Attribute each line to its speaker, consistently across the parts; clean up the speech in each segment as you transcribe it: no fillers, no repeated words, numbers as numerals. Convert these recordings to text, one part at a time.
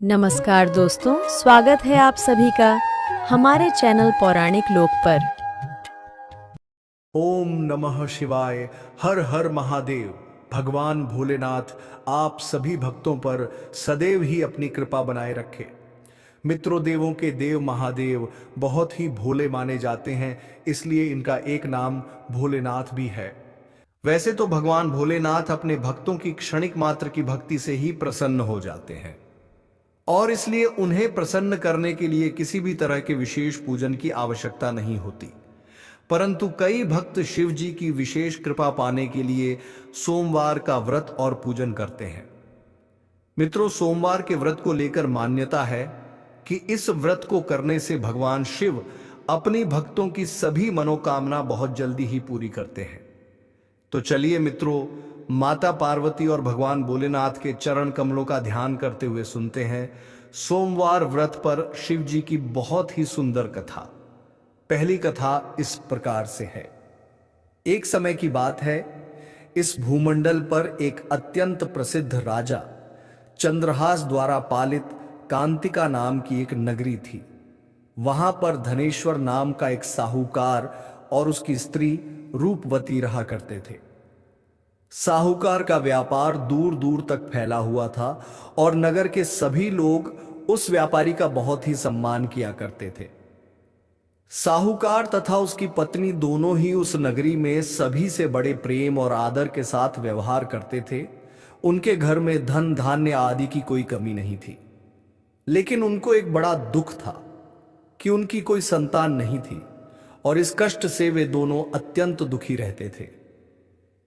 Speaker 1: नमस्कार दोस्तों, स्वागत है आप सभी का हमारे चैनल पौराणिक लोक पर।
Speaker 2: ओम नमः शिवाय। हर हर महादेव। भगवान भोलेनाथ आप सभी भक्तों पर सदैव ही अपनी कृपा बनाए रखे। मित्रों, देवों के देव महादेव बहुत ही भोले माने जाते हैं, इसलिए इनका एक नाम भोलेनाथ भी है। वैसे तो भगवान भोलेनाथ अपने भक्तों की क्षणिक मात्र की भक्ति से ही प्रसन्न हो जाते हैं और इसलिए उन्हें प्रसन्न करने के लिए किसी भी तरह के विशेष पूजन की आवश्यकता नहीं होती। परंतु कई भक्त शिव जी की विशेष कृपा पाने के लिए सोमवार का व्रत और पूजन करते हैं। मित्रों, सोमवार के व्रत को लेकर मान्यता है कि इस व्रत को करने से भगवान शिव अपनी भक्तों की सभी मनोकामना बहुत जल्दी ही पूरी करते हैं। तो चलिए मित्रों, माता पार्वती और भगवान भोलेनाथ के चरण कमलों का ध्यान करते हुए सुनते हैं सोमवार व्रत पर शिव जी की बहुत ही सुंदर कथा। पहली कथा इस प्रकार से है। एक समय की बात है, इस भूमंडल पर एक अत्यंत प्रसिद्ध राजा चंद्रहास द्वारा पालित कांतिका नाम की एक नगरी थी। वहां पर धनेश्वर नाम का एक साहूकार और उसकी स्त्री रूपवती रहा करते थे। साहूकार का व्यापार दूर दूर तक फैला हुआ था और नगर के सभी लोग उस व्यापारी का बहुत ही सम्मान किया करते थे। साहूकार तथा उसकी पत्नी दोनों ही उस नगरी में सभी से बड़े प्रेम और आदर के साथ व्यवहार करते थे। उनके घर में धन धान्य आदि की कोई कमी नहीं थी, लेकिन उनको एक बड़ा दुख था कि उनकी कोई संतान नहीं थी और इस कष्ट से वे दोनों अत्यंत दुखी रहते थे।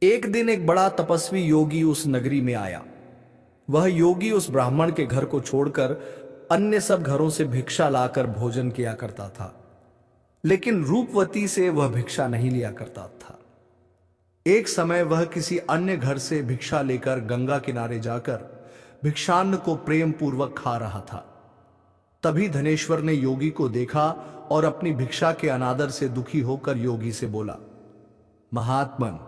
Speaker 2: एक दिन एक बड़ा तपस्वी योगी उस नगरी में आया। वह योगी उस ब्राह्मण के घर को छोड़कर अन्य सब घरों से भिक्षा लाकर भोजन किया करता था, लेकिन रूपवती से वह भिक्षा नहीं लिया करता था। एक समय वह किसी अन्य घर से भिक्षा लेकर गंगा किनारे जाकर भिक्षान्न को प्रेम पूर्वक खा रहा था। तभी धनेश्वर ने योगी को देखा और अपनी भिक्षा के अनादर से दुखी होकर योगी से बोला, महात्मन,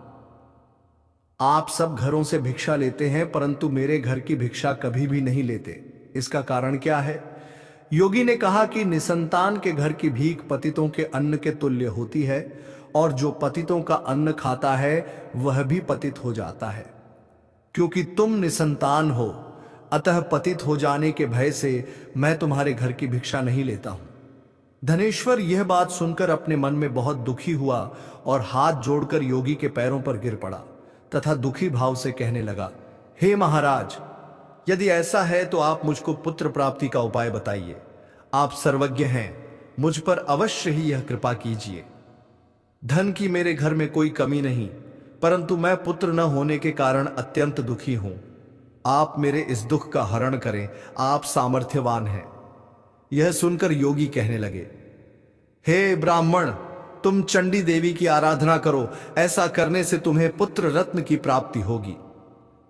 Speaker 2: आप सब घरों से भिक्षा लेते हैं परंतु मेरे घर की भिक्षा कभी भी नहीं लेते, इसका कारण क्या है? योगी ने कहा कि निसंतान के घर की भीख पतितों के अन्न के तुल्य होती है और जो पतितों का अन्न खाता है वह भी पतित हो जाता है। क्योंकि तुम निसंतान हो, अतः पतित हो जाने के भय से मैं तुम्हारे घर की भिक्षा नहीं लेता हूं। धनेश्वर यह बात सुनकर अपने मन में बहुत दुखी हुआ और हाथ जोड़कर योगी के पैरों पर गिर पड़ा तथा दुखी भाव से कहने लगा, हे महाराज, यदि ऐसा है तो आप मुझको पुत्र प्राप्ति का उपाय बताइए। आप सर्वज्ञ हैं, मुझ पर अवश्य ही यह कृपा कीजिए। धन की मेरे घर में कोई कमी नहीं, परंतु मैं पुत्र न होने के कारण अत्यंत दुखी हूं। आप मेरे इस दुख का हरण करें, आप सामर्थ्यवान हैं। यह सुनकर योगी कहने लगे, हे ब्राह्मण, तुम चंडी देवी की आराधना करो, ऐसा करने से तुम्हें पुत्र रत्न की प्राप्ति होगी।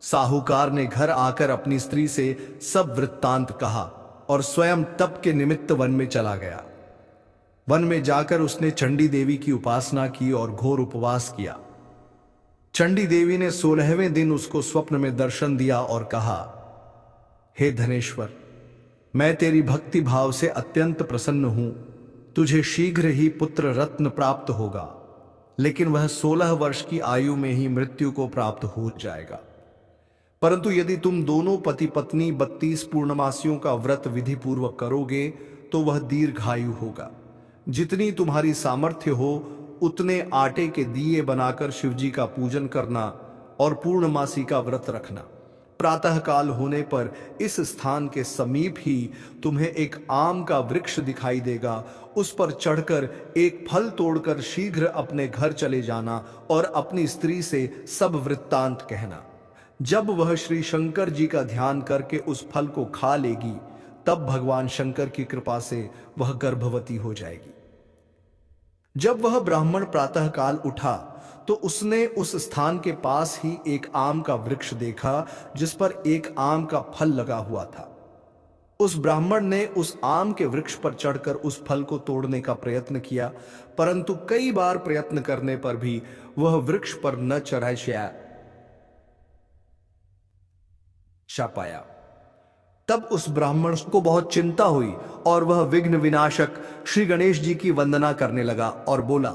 Speaker 2: साहूकार ने घर आकर अपनी स्त्री से सब वृत्तांत कहा और स्वयं तप के निमित्त वन में चला गया। वन में जाकर उसने चंडी देवी की उपासना की और घोर उपवास किया। चंडी देवी ने 16वें दिन उसको स्वप्न में दर्शन दिया और कहा, हे धनेश्वर, मैं तेरी भक्ति भाव से अत्यंत प्रसन्न हूं। तुझे शीघ्र ही पुत्र रत्न प्राप्त होगा, लेकिन वह 16 वर्ष की आयु में ही मृत्यु को प्राप्त हो जाएगा। परंतु यदि तुम दोनों पति पत्नी 32 पूर्णमासियों का व्रत विधि पूर्वक करोगे तो वह दीर्घायु होगा। जितनी तुम्हारी सामर्थ्य हो उतने आटे के दिए बनाकर शिवजी का पूजन करना और पूर्णमासी का व्रत रखना। प्रातः काल होने पर इस स्थान के समीप ही तुम्हें एक आम का वृक्ष दिखाई देगा। उस पर चढ़कर एक फल तोड़कर शीघ्र अपने घर चले जाना और अपनी स्त्री से सब वृत्तांत कहना। जब वह श्री शंकर जी का ध्यान करके उस फल को खा लेगी, तब भगवान शंकर की कृपा से वह गर्भवती हो जाएगी। जब वह ब्राह्मण प्रातः काल उठा तो उसने उस स्थान के पास ही एक आम का वृक्ष देखा जिस पर एक आम का फल लगा हुआ था। उस ब्राह्मण ने उस आम के वृक्ष पर चढ़कर उस फल को तोड़ने का प्रयत्न किया, परंतु कई बार प्रयत्न करने पर भी वह वृक्ष पर न चढ़ पाया। तब उस ब्राह्मण को बहुत चिंता हुई और वह विघ्न विनाशक श्री गणेश जी की वंदना करने लगा और बोला,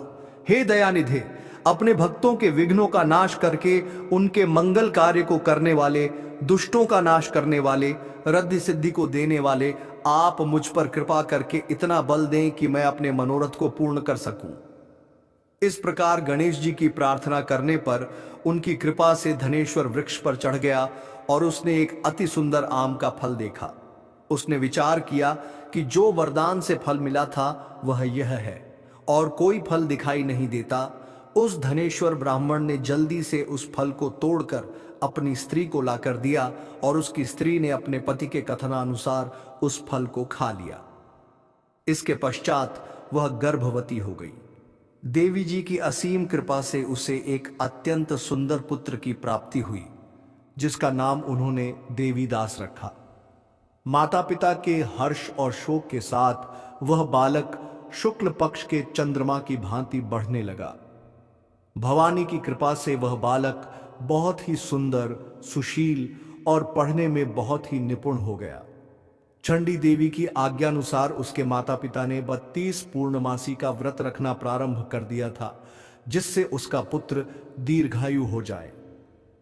Speaker 2: हे दयानिधे, अपने भक्तों के विघ्नों का नाश करके उनके मंगल कार्य को करने वाले, दुष्टों का नाश करने वाले, रद्द सिद्धि को देने वाले, आप मुझ पर कृपा करके इतना बल दें कि मैं अपने मनोरथ को पूर्ण कर सकूं। इस प्रकार गणेश जी की प्रार्थना करने पर उनकी कृपा से धनेश्वर वृक्ष पर चढ़ गया और उसने एक अति सुंदर आम का फल देखा। उसने विचार किया कि जो वरदान से फल मिला था वह यह है और कोई फल दिखाई नहीं देता। उस धनेश्वर ब्राह्मण ने जल्दी से उस फल को तोड़कर अपनी स्त्री को लाकर दिया और उसकी स्त्री ने अपने पति के कथनानुसार उस फल को खा लिया। इसके पश्चात वह गर्भवती हो गई। देवी जी की असीम कृपा से उसे एक अत्यंत सुंदर पुत्र की प्राप्ति हुई, जिसका नाम उन्होंने देवीदास रखा। माता पिता के हर्ष और शोक के साथ वह बालक शुक्ल पक्ष के चंद्रमा की भांति बढ़ने लगा। भवानी की कृपा से वह बालक बहुत ही सुंदर, सुशील और पढ़ने में बहुत ही निपुण हो गया। चंडी देवी की आज्ञानुसार उसके माता पिता ने 32 पूर्णमासी का व्रत रखना प्रारंभ कर दिया था, जिससे उसका पुत्र दीर्घायु हो जाए।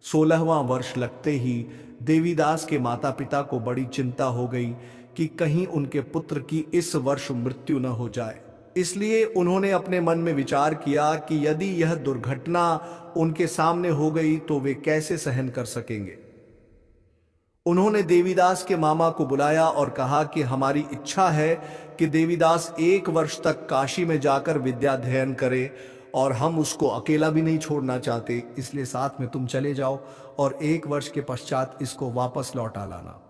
Speaker 2: 16वां वर्ष लगते ही देवीदास के माता पिता को बड़ी चिंता हो गई कि कहीं उनके पुत्र की इस वर्ष मृत्यु न हो जाए। इसलिए उन्होंने अपने मन में विचार किया कि यदि यह दुर्घटना उनके सामने हो गई तो वे कैसे सहन कर सकेंगे। उन्होंने देवीदास के मामा को बुलाया और कहा कि हमारी इच्छा है कि देवीदास 1 वर्ष तक काशी में जाकर विद्या अध्ययन करे और हम उसको अकेला भी नहीं छोड़ना चाहते, इसलिए साथ में तुम चले जाओ और 1 वर्ष के पश्चात इसको वापस लौटा लाना।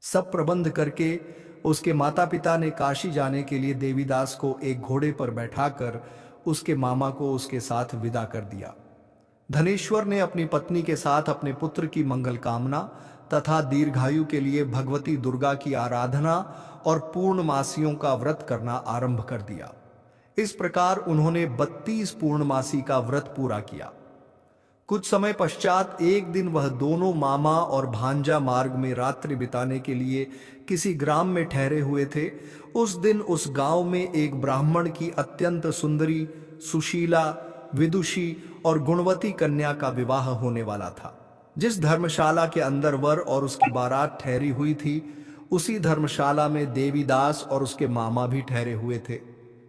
Speaker 2: सब प्रबंध करके उसके माता पिता ने काशी जाने के लिए देवीदास को एक घोड़े पर बैठाकर उसके मामा को उसके साथ विदा कर दिया। धनेश्वर ने अपनी पत्नी के साथ अपने पुत्र की मंगल कामना तथा दीर्घायु के लिए भगवती दुर्गा की आराधना और पूर्णमासियों का व्रत करना आरंभ कर दिया। इस प्रकार उन्होंने 32 पूर्णमासी का व्रत पूरा किया। कुछ समय पश्चात एक दिन वह दोनों मामा और भांजा मार्ग में रात्रि बिताने के लिए किसी ग्राम में ठहरे हुए थे। उस दिन उस गांव में एक ब्राह्मण की अत्यंत सुंदरी, सुशीला, विदुषी और गुणवती कन्या का विवाह होने वाला था। जिस धर्मशाला के अंदर वर और उसकी बारात ठहरी हुई थी, उसी धर्मशाला में देवीदास और उसके मामा भी ठहरे हुए थे।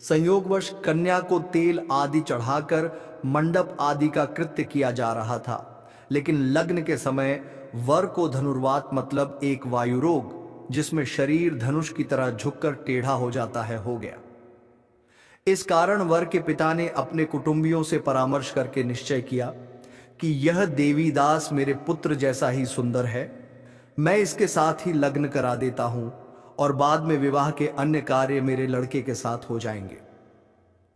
Speaker 2: संयोगवश कन्या को तेल आदि चढ़ाकर मंडप आदि का कृत्य किया जा रहा था, लेकिन लग्न के समय वर को धनुर्वात मतलब एक वायु रोग, जिसमें शरीर धनुष की तरह झुककर टेढ़ा हो जाता है, हो गया। इस कारण वर के पिता ने अपने कुटुंबियों से परामर्श करके निश्चय किया कि यह देवीदास मेरे पुत्र जैसा ही सुंदर है, मैं इसके साथ ही लग्न करा देता हूं और बाद में विवाह के अन्य कार्य मेरे लड़के के साथ हो जाएंगे।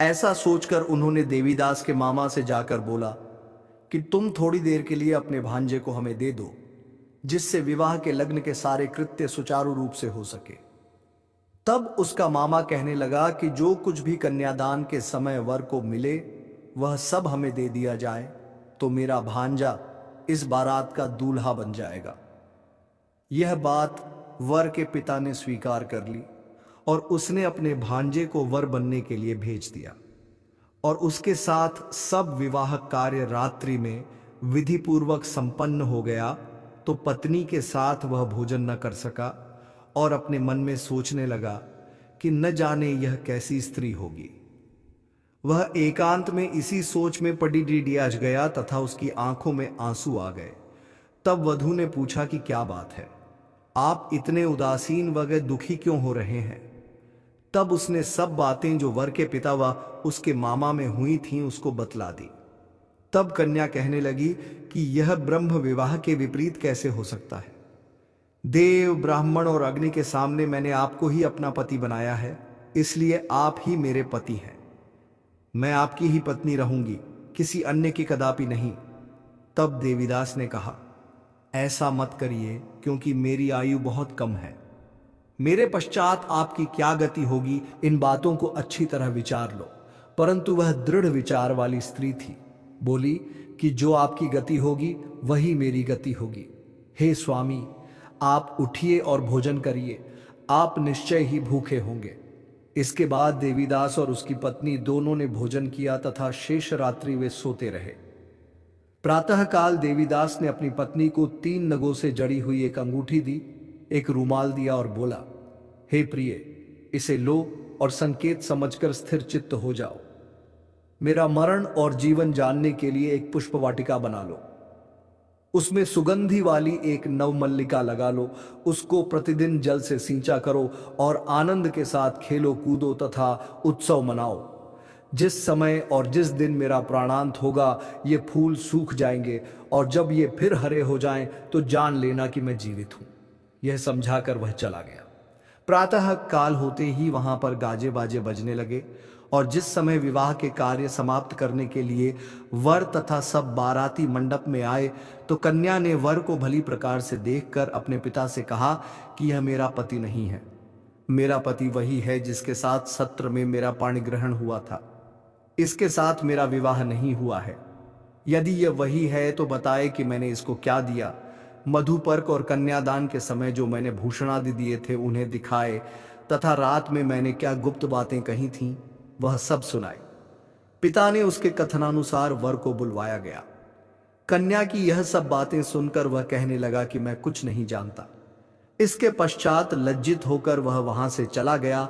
Speaker 2: ऐसा सोचकर उन्होंने देवीदास के मामा से जाकर बोला कि तुम थोड़ी देर के लिए अपने भांजे को हमें दे दो, जिससे विवाह के लग्न के सारे कृत्य सुचारू रूप से हो सके। तब उसका मामा कहने लगा कि जो कुछ भी कन्यादान के समय वर को मिले वह सब हमें दे दिया जाए, तो मेरा भांजा इस बारात का दूल्हा बन जाएगा। यह बात वर के पिता ने स्वीकार कर ली और उसने अपने भांजे को वर बनने के लिए भेज दिया और उसके साथ सब विवाह कार्य रात्रि में विधि पूर्वक संपन्न हो गया। तो पत्नी के साथ वह भोजन न कर सका और अपने मन में सोचने लगा कि न जाने यह कैसी स्त्री होगी। वह एकांत में इसी सोच में पड़ी डिडियाज गया तथा उसकी आंखों में आंसू आ गए। तब वधू ने पूछा कि क्या बात है, आप इतने उदासीन वगैर दुखी क्यों हो रहे हैं। तब उसने सब बातें जो वर के पिता व उसके मामा में हुई थीं उसको बतला दी। तब कन्या कहने लगी कि यह ब्रह्म विवाह के विपरीत कैसे हो सकता है। देव, ब्राह्मण और अग्नि के सामने मैंने आपको ही अपना पति बनाया है, इसलिए आप ही मेरे पति हैं। मैं आपकी ही पत्नी रहूंगी, किसी अन्य की कदापि नहीं। तब देवीदास ने कहा, ऐसा मत करिए, क्योंकि मेरी आयु बहुत कम है। मेरे पश्चात आपकी क्या गति होगी, इन बातों को अच्छी तरह विचार लो। परंतु वह दृढ़ विचार वाली स्त्री थी। बोली कि जो आपकी गति होगी वही मेरी गति होगी। हे स्वामी, आप उठिए और भोजन करिए, आप निश्चय ही भूखे होंगे। इसके बाद देवीदास और उसकी पत्नी दोनों ने भोजन किया तथा शेष रात्रि वे सोते रहे। प्रातःकाल देवीदास ने अपनी पत्नी को 3 नगों से जड़ी हुई एक अंगूठी दी, एक रूमाल दिया और बोला, हे प्रिय, इसे लो और संकेत समझकर स्थिर चित्त हो जाओ। मेरा मरण और जीवन जानने के लिए एक पुष्प वाटिका बना लो, उसमें सुगंधी वाली एक नवमल्लिका लगा लो, उसको प्रतिदिन जल से सींचा करो और आनंद के साथ खेलो कूदो तथा उत्सव मनाओ। जिस समय और जिस दिन मेरा प्राणांत होगा ये फूल सूख जाएंगे और जब ये फिर हरे हो जाएं तो जान लेना कि मैं जीवित हूं। यह समझाकर वह चला गया। प्रातः काल होते ही वहां पर गाजे बाजे बजने लगे और जिस समय विवाह के कार्य समाप्त करने के लिए वर तथा सब बाराती मंडप में आए तो कन्या ने वर को भली प्रकार से देखकर अपने पिता से कहा कि यह मेरा पति नहीं है, मेरा पति वही है जिसके साथ सत्र में मेरा पाणी ग्रहण हुआ था, इसके साथ मेरा विवाह नहीं हुआ है। यदि यह वही है तो बताए कि मैंने इसको क्या दिया। मधुपर्क और कन्यादान के समय जो मैंने भूषणादि दिए थे उन्हें दिखाए तथा रात में मैंने क्या गुप्त बातें कही थीं वह सब सुनाए। पिता ने उसके कथनानुसार वर को बुलवाया गया। कन्या की यह सब बातें सुनकर वह कहने लगा कि मैं कुछ नहीं जानता। इसके पश्चात लज्जित होकर वह वहां से चला गया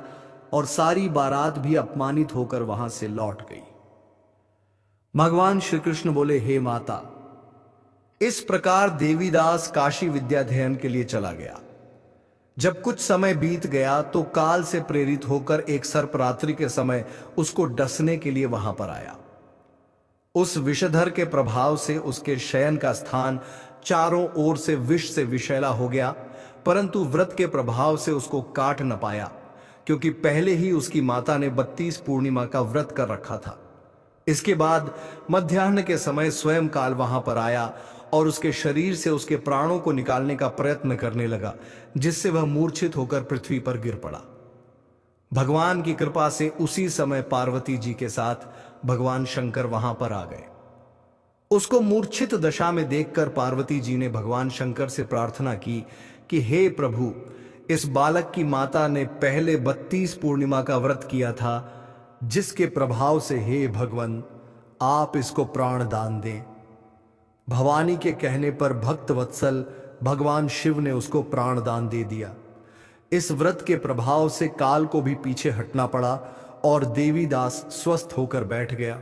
Speaker 2: और सारी बारात भी अपमानित होकर वहां से लौट गई। भगवान श्री कृष्ण बोले, हे माता, इस प्रकार देवीदास काशी विद्याध्ययन के लिए चला गया। जब कुछ समय बीत गया तो काल से प्रेरित होकर एक सर्परात्रि के समय उसको डसने के लिए वहां पर आया। उस विषधर के प्रभाव से उसके शयन का स्थान चारों ओर से विष से विषैला हो गया, परंतु व्रत के प्रभाव से उसको काट न पाया, क्योंकि पहले ही उसकी माता ने 32 पूर्णिमा का व्रत कर रखा था। इसके बाद मध्याह्न के समय स्वयं काल वहां पर आया और उसके शरीर से उसके प्राणों को निकालने का प्रयत्न करने लगा, जिससे वह मूर्छित होकर पृथ्वी पर गिर पड़ा। भगवान की कृपा से उसी समय पार्वती जी के साथ भगवान शंकर वहां पर आ गए। उसको मूर्छित दशा में देखकर पार्वती जी ने भगवान शंकर से प्रार्थना की कि हे प्रभु, इस बालक की माता ने पहले 32 पूर्णिमा का व्रत किया था, जिसके प्रभाव से हे भगवान आप इसको प्राण दान दें। भवानी के कहने पर भक्त वत्सल भगवान शिव ने उसको प्राण दान दे दिया। इस व्रत के प्रभाव से काल को भी पीछे हटना पड़ा और देवीदास स्वस्थ होकर बैठ गया।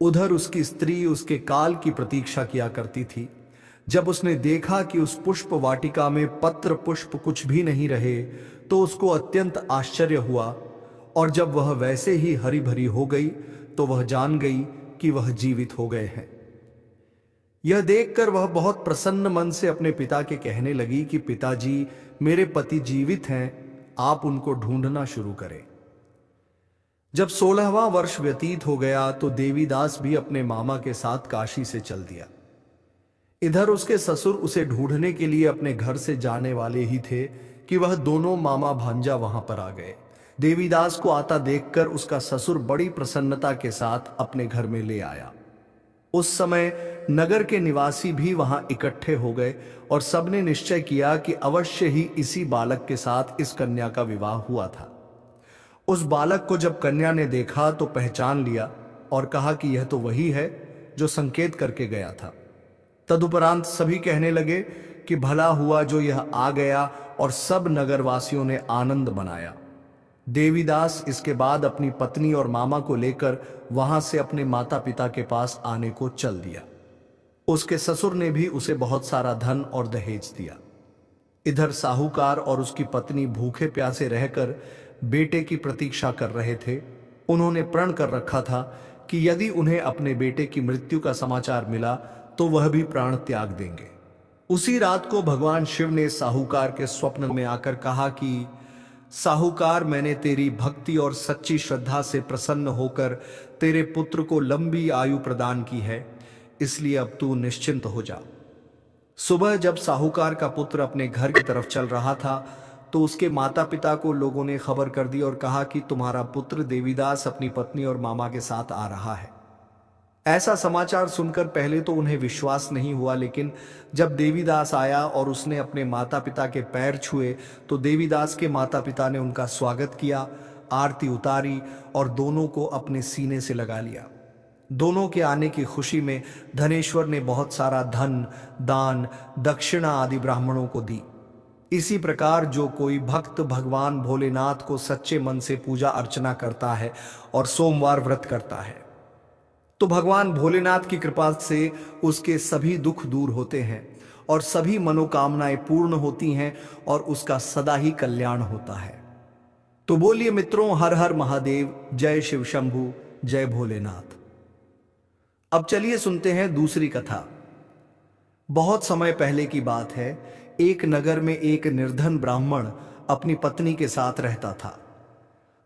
Speaker 2: उधर उसकी स्त्री उसके काल की प्रतीक्षा किया करती थी। जब उसने देखा कि उस पुष्प वाटिका में पत्र पुष्प कुछ भी नहीं रहे तो उसको अत्यंत आश्चर्य हुआ, और जब वह वैसे ही हरी भरी हो गई तो वह जान गई कि वह जीवित हो गए हैं। यह देखकर वह बहुत प्रसन्न मन से अपने पिता के कहने लगी कि पिताजी, मेरे पति जीवित हैं, आप उनको ढूंढना शुरू करें। जब 16वां वर्ष व्यतीत हो गया तो देवीदास भी अपने मामा के साथ काशी से चल दिया। इधर उसके ससुर उसे ढूंढने के लिए अपने घर से जाने वाले ही थे कि वह दोनों मामा भांजा वहां पर आ गए। देवीदास को आता देखकर उसका ससुर बड़ी प्रसन्नता के साथ अपने घर में ले आया। उस समय नगर के निवासी भी वहां इकट्ठे हो गए और सबने निश्चय किया कि अवश्य ही इसी बालक के साथ इस कन्या का विवाह हुआ था। उस बालक को जब कन्या ने देखा तो पहचान लिया और कहा कि यह तो वही है जो संकेत करके गया था। तदुपरांत सभी कहने लगे कि भला हुआ जो यह आ गया, और सब नगरवासियों ने आनंद मनाया। देवीदास इसके बाद अपनी पत्नी और मामा को लेकर वहां से अपने माता पिता के पास आने को चल दिया। उसके ससुर ने भी उसे बहुत सारा धन और दहेज दिया। इधर साहूकार और उसकी पत्नी भूखे प्यासे रहकर बेटे की प्रतीक्षा कर रहे थे। उन्होंने प्रण कर रखा था कि यदि उन्हें अपने बेटे की मृत्यु का समाचार मिला तो वह भी प्राण त्याग देंगे। उसी रात को भगवान शिव ने साहूकार के स्वप्न में आकर कहा कि साहूकार, मैंने तेरी भक्ति और सच्ची श्रद्धा से प्रसन्न होकर तेरे पुत्र को लंबी आयु प्रदान की है, इसलिए अब तू निश्चिंत हो जा। सुबह जब साहूकार का पुत्र अपने घर की तरफ चल रहा था तो उसके माता पिता को लोगों ने खबर कर दी और कहा कि तुम्हारा पुत्र देवीदास अपनी पत्नी और मामा के साथ आ रहा है। ऐसा समाचार सुनकर पहले तो उन्हें विश्वास नहीं हुआ, लेकिन जब देवीदास आया और उसने अपने माता पिता के पैर छुए तो देवीदास के माता पिता ने उनका स्वागत किया, आरती उतारी और दोनों को अपने सीने से लगा लिया। दोनों के आने की खुशी में धनेश्वर ने बहुत सारा धन, दान, दक्षिणा आदि ब्राह्मणों को दी। इसी प्रकार जो कोई भक्त भगवान भोलेनाथ को सच्चे मन से पूजा अर्चना करता है और सोमवार व्रत करता है तो भगवान भोलेनाथ की कृपा से उसके सभी दुख दूर होते हैं और सभी मनोकामनाएं पूर्ण होती हैं और उसका सदा ही कल्याण होता है। तो बोलिए मित्रों, हर हर महादेव, जय शिव शंभू, जय भोलेनाथ। अब चलिए सुनते हैं दूसरी कथा। बहुत समय पहले की बात है, एक नगर में एक निर्धन ब्राह्मण अपनी पत्नी के साथ रहता था।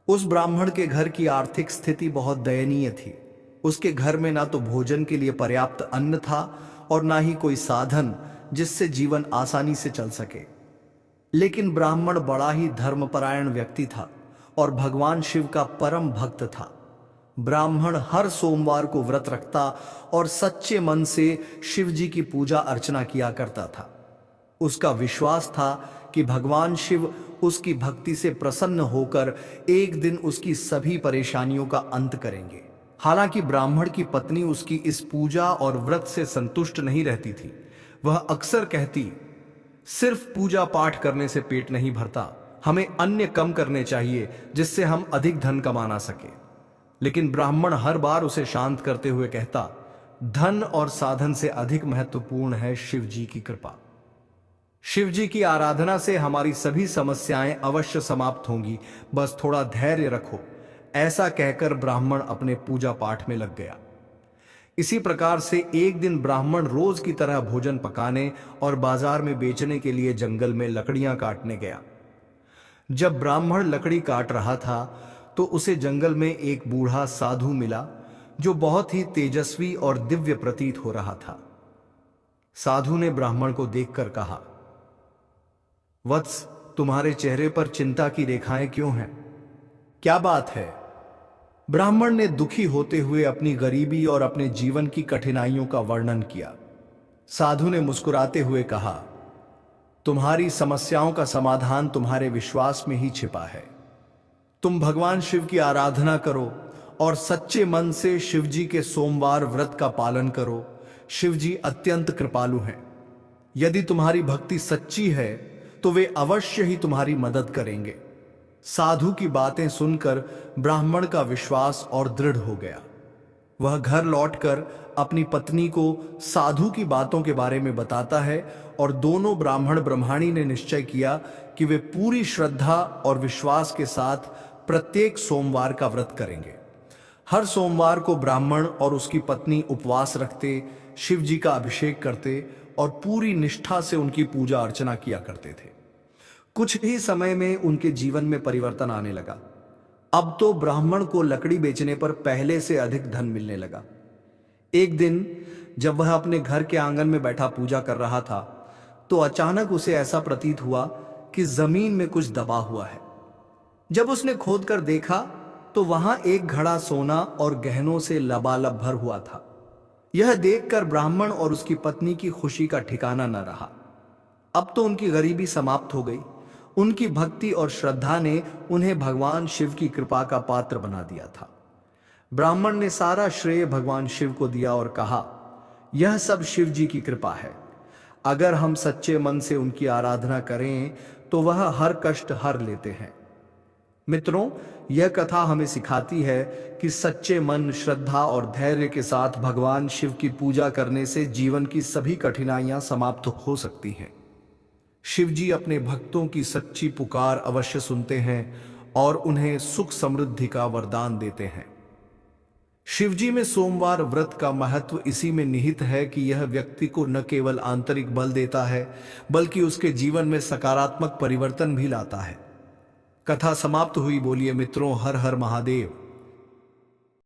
Speaker 2: उस ब्राह्मण के घर की आर्थिक स्थिति बहुत दयनीय थी। उसके घर में ना तो भोजन के लिए पर्याप्त अन्न था और ना ही कोई साधन जिससे जीवन आसानी से चल सके। लेकिन ब्राह्मण बड़ा ही धर्मपरायण व्यक्ति था और भगवान शिव का परम भक्त था। ब्राह्मण हर सोमवार को व्रत रखता और सच्चे मन से शिव जी की पूजा अर्चना किया करता था। उसका विश्वास था कि भगवान शिव उसकी भक्ति से प्रसन्न होकर एक दिन उसकी सभी परेशानियों का अंत करेंगे। हालांकि ब्राह्मण की पत्नी उसकी इस पूजा और व्रत से संतुष्ट नहीं रहती थी। वह अक्सर कहती, सिर्फ पूजा पाठ करने से पेट नहीं भरता, हमें अन्य कम करने चाहिए जिससे हम अधिक धन कमा सके। लेकिन ब्राह्मण हर बार उसे शांत करते हुए कहता, धन और साधन से अधिक महत्वपूर्ण है शिव जी की कृपा। शिव जी की आराधना से हमारी सभी समस्याएं अवश्य समाप्त होंगी, बस थोड़ा धैर्य रखो। ऐसा कहकर ब्राह्मण अपने पूजा पाठ में लग गया। इसी प्रकार से एक दिन ब्राह्मण रोज की तरह भोजन पकाने और बाजार में बेचने के लिए जंगल में लकड़ियां काटने गया। जब ब्राह्मण लकड़ी काट रहा था तो उसे जंगल में एक बूढ़ा साधु मिला जो बहुत ही तेजस्वी और दिव्य प्रतीत हो रहा था। साधु ने ब्राह्मण को देखकर कहा, वत्स, तुम्हारे चेहरे पर चिंता की रेखाएं क्यों हैं? क्या बात है? ब्राह्मण ने दुखी होते हुए अपनी गरीबी और अपने जीवन की कठिनाइयों का वर्णन किया। साधु ने मुस्कुराते हुए कहा, तुम्हारी समस्याओं का समाधान तुम्हारे विश्वास में ही छिपा है। तुम भगवान शिव की आराधना करो और सच्चे मन से शिव जी के सोमवार व्रत का पालन करो। शिव जी अत्यंत कृपालु हैं। यदि तुम्हारी भक्ति सच्ची है तो वे अवश्य ही तुम्हारी मदद करेंगे। साधु की बातें सुनकर ब्राह्मण का विश्वास और दृढ़ हो गया। वह घर लौटकर अपनी पत्नी को साधु की बातों के बारे में बताता है और दोनों ब्राह्मण ब्रह्माणी ने निश्चय किया कि वे पूरी श्रद्धा और विश्वास के साथ प्रत्येक सोमवार का व्रत करेंगे। हर सोमवार को ब्राह्मण और उसकी पत्नी उपवास रखते, शिव जी का अभिषेक करते और पूरी निष्ठा से उनकी पूजा अर्चना किया करते थे। कुछ ही समय में उनके जीवन में परिवर्तन आने लगा। अब तो ब्राह्मण को लकड़ी बेचने पर पहले से अधिक धन मिलने लगा। एक दिन जब वह अपने घर के आंगन में बैठा पूजा कर रहा था तो अचानक उसे ऐसा प्रतीत हुआ कि जमीन में कुछ दबा हुआ है। जब उसने खोदकर देखा तो वहां एक घड़ा सोना और गहनों से लबालब भर हुआ था। यह देखकर ब्राह्मण और उसकी पत्नी की खुशी का ठिकाना न रहा। अब तो उनकी गरीबी समाप्त हो गई। उनकी भक्ति और श्रद्धा ने उन्हें भगवान शिव की कृपा का पात्र बना दिया था। ब्राह्मण ने सारा श्रेय भगवान शिव को दिया और कहा, यह सब शिव जी की कृपा है। अगर हम सच्चे मन से उनकी आराधना करें तो वह हर कष्ट हर लेते हैं। मित्रों, यह कथा हमें सिखाती है कि सच्चे मन, श्रद्धा और धैर्य के साथ भगवान शिव की पूजा करने से जीवन की सभी कठिनाइयां समाप्त हो सकती हैं। शिव जी अपने भक्तों की सच्ची पुकार अवश्य सुनते हैं और उन्हें सुख समृद्धि का वरदान देते हैं। शिव जी में सोमवार व्रत का महत्व इसी में निहित है कि यह व्यक्ति को न केवल आंतरिक बल देता है बल्कि उसके जीवन में सकारात्मक परिवर्तन भी लाता है। कथा समाप्त हुई। बोलिए मित्रों, हर हर महादेव।